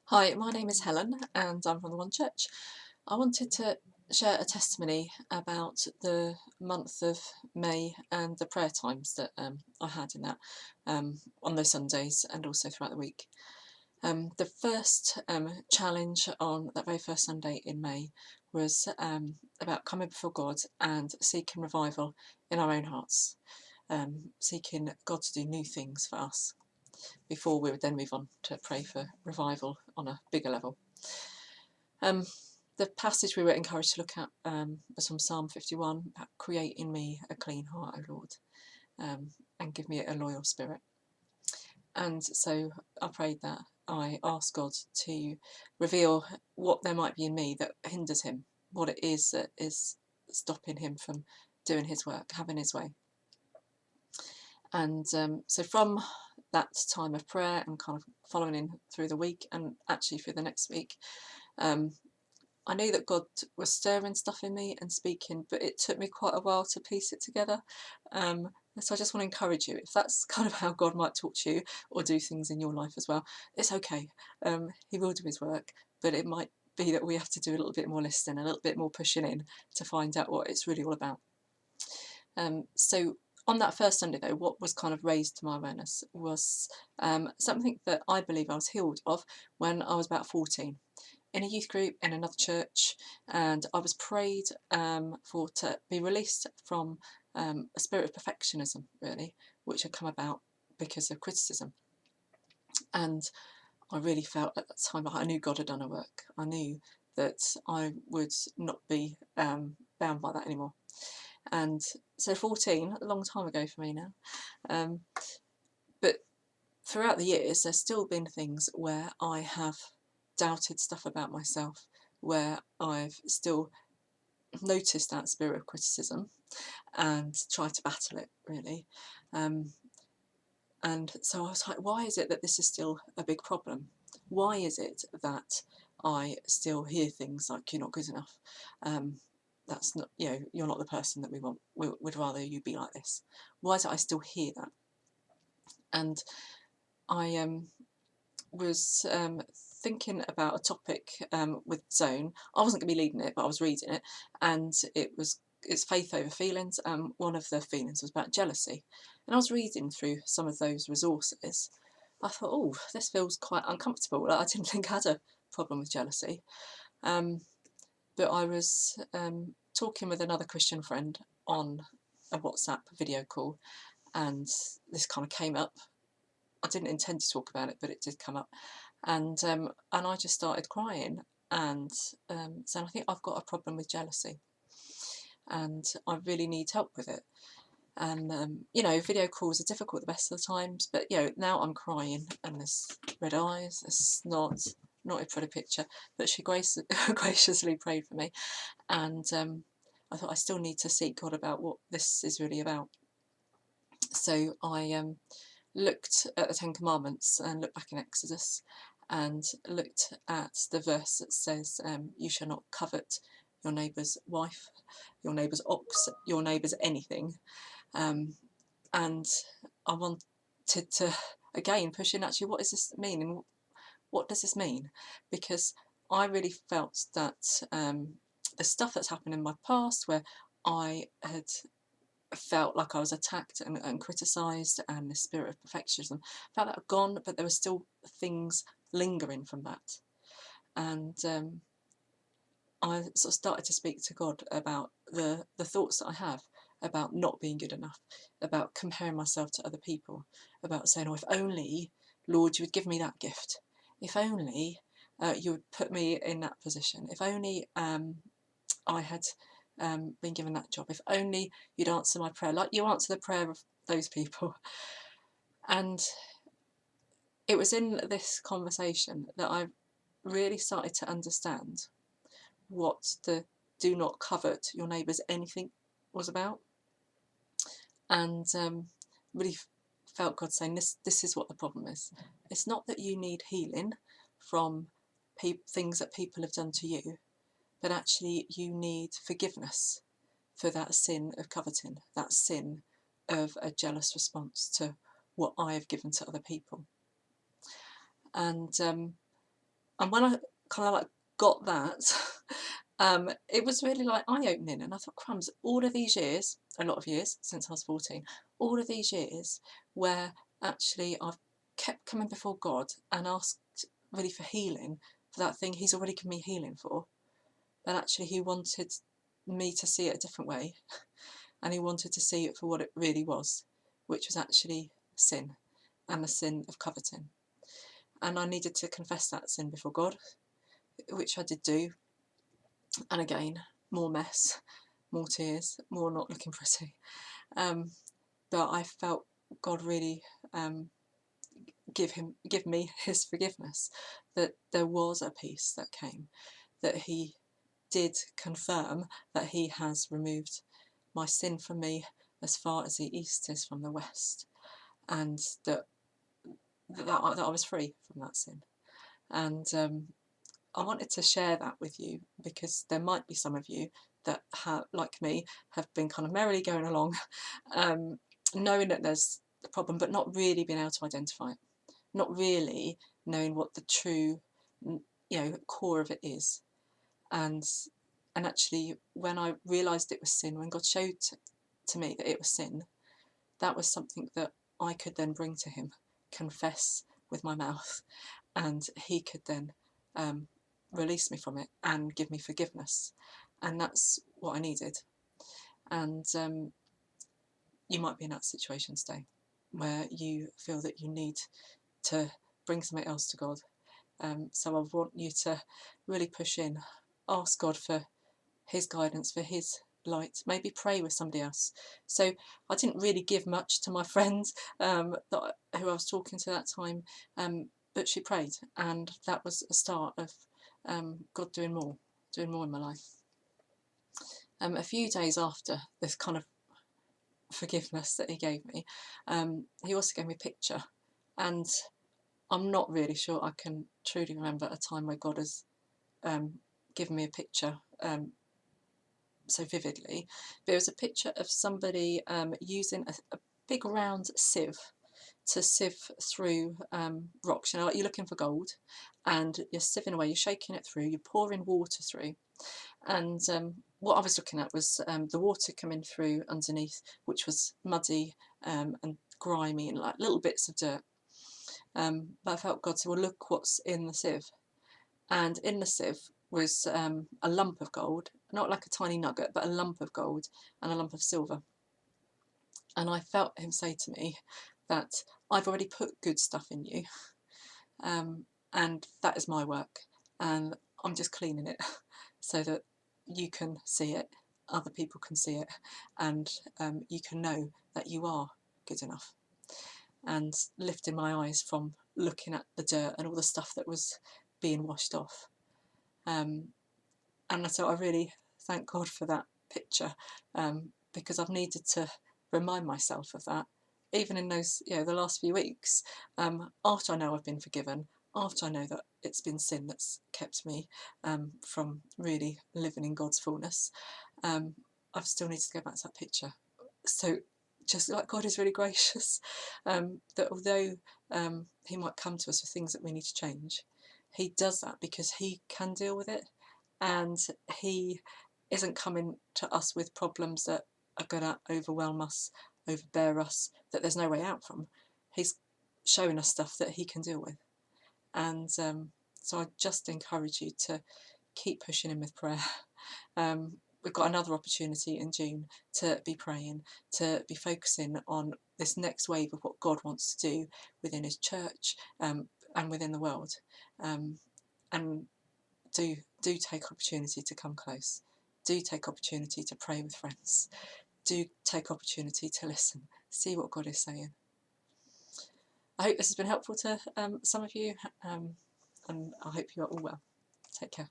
Hi, my name is Helen and I'm from the One Church. I wanted to share a testimony about the month of May and the prayer times that I had in that on those Sundays and also throughout the week. The first challenge on that very first Sunday in May was about coming before God and seeking revival in our own hearts, seeking God to do new things for us before we would then move on to pray for revival on a bigger level. The passage we were encouraged to look at was from Psalm 51, about create in me a clean heart, O Lord, and give me a loyal spirit. And so I prayed that. I asked God to reveal what there might be in me that hinders him, what it is that is stopping him from doing his work, having his way. And so from that time of prayer and kind of following in through the week and actually through the next week, I knew that God was stirring stuff in me and speaking, but it took me quite a while to piece it together. So I just want to encourage you, if that's kind of how God might talk to you or do things in your life as well, it's okay. He will do his work, but it might be that we have to do a little bit more listening, a little bit more pushing in to find out what it's really all about. So on that first Sunday, though, what was kind of raised to my awareness was something that I believe I was healed of when I was about 14 in a youth group in another church, and I was prayed for to be released from a spirit of perfectionism, really, which had come about because of criticism. And I really felt at that time I knew God had done a work. I knew that I would not be bound by that anymore. And so 14, a long time ago for me now, but throughout the years there's still been things where I have doubted stuff about myself, where I've still noticed that spirit of criticism and tried to battle it, really. And so I was like, why is it that this is still a big problem? Why is it that I still hear things like, you're not good enough? That's not, you're not the person that we want. We'd rather you be like this. Why is it I still hear that? And I was thinking about a topic with Zone. I wasn't going to be leading it, but I was reading it, and it's faith over feelings. One of the feelings was about jealousy, and I was reading through some of those resources. I thought, oh, this feels quite uncomfortable. Like, I didn't think I had a problem with jealousy, but I was talking with another Christian friend on a WhatsApp video call, and this kind of came up. I didn't intend to talk about it, but it did come up, and I just started crying and saying, I think I've got a problem with jealousy, and I really need help with it. And video calls are difficult the best of the times, but now I'm crying and there's red eyes, there's not a pretty picture, but she graciously prayed for me, and I thought I still need to seek God about what this is really about. So I looked at the Ten Commandments and looked back in Exodus and looked at the verse that says, you shall not covet your neighbour's wife, your neighbour's ox, your neighbour's anything. And I wanted to, again, push in, actually, what does this mean? And what does this mean? Because I really felt that the stuff that's happened in my past, where I had felt like I was attacked and criticised, and the spirit of perfectionism, felt that had gone, but there were still things lingering from that. And I sort of started to speak to God about the thoughts that I have about not being good enough, about comparing myself to other people, about saying, oh, if only, Lord, you would give me that gift. If only you would put me in that position. If only I had been given that job. If only you'd answer my prayer like you answer the prayer of those people. And it was in this conversation that I really started to understand what the do not covet your neighbour's anything was about. And really felt God saying, this is what the problem is. It's not that you need healing from things that people have done to you, but actually you need forgiveness for that sin of coveting, that sin of a jealous response to what I have given to other people. And And when I kind of like got that, it was really like eye-opening, and I thought, crumbs, all of these years, a lot of years since I was 14, all of these years where actually I've kept coming before God and asked really for healing for that thing He's already given me healing for, but actually He wanted me to see it a different way, and He wanted to see it for what it really was, which was actually sin, and the sin of coveting. And I needed to confess that sin before God, which I did do. And again, more mess, more tears, more not looking pretty. But I felt God really give me His forgiveness, that there was a peace that came, that He did confirm that He has removed my sin from me as far as the east is from the west, and that I was free from that sin. And I wanted to share that with you, because there might be some of you that have, like me, have been kind of merrily going along, knowing that there's a problem, but not really being able to identify it, not really knowing what the true, core of it is. And actually, when I realised it was sin, when God showed to me that it was sin, that was something that I could then bring to Him, confess with my mouth, and He could then release me from it and give me forgiveness. And that's what I needed. And you might be in that situation today where you feel that you need to bring something else to God. So I want you to really push in, ask God for His guidance, for His light, maybe pray with somebody else. So I didn't really give much to my friend who I was talking to that time, but she prayed, and that was a start of God doing more in my life. A few days after this kind of forgiveness that He gave me, He also gave me a picture, and I'm not really sure I can truly remember a time where God has given me a picture so vividly, but it was a picture of somebody using a big round sieve to sieve through rocks. Like you're looking for gold, and you're sieving away, you're shaking it through, you're pouring water through. And what I was looking at was the water coming through underneath, which was muddy and grimy and like little bits of dirt. But I felt God say, well, look what's in the sieve. And in the sieve was a lump of gold, not like a tiny nugget, but a lump of gold and a lump of silver. And I felt Him say to me that I've already put good stuff in you, and that is my work, and I'm just cleaning it so that you can see it, other people can see it, and you can know that you are good enough. And lifting my eyes from looking at the dirt and all the stuff that was being washed off. And so I really thank God for that picture, because I've needed to remind myself of that, even in those, the last few weeks, after I know I've been forgiven, after I know that it's been sin that's kept me from really living in God's fullness. I've still needed to go back to that picture. So just like God is really gracious, that although He might come to us with things that we need to change, He does that because He can deal with it, and He isn't coming to us with problems that are going to overwhelm us, overbear us, that there's no way out from. He's showing us stuff that He can deal with. And so I just encourage you to keep pushing in with prayer. We've got another opportunity in June to be praying, to be focusing on this next wave of what God wants to do within His church and within the world. And do take opportunity to come close. Do take opportunity to pray with friends. Do take opportunity to listen, see what God is saying. I hope this has been helpful to some of you, and I hope you are all well. Take care.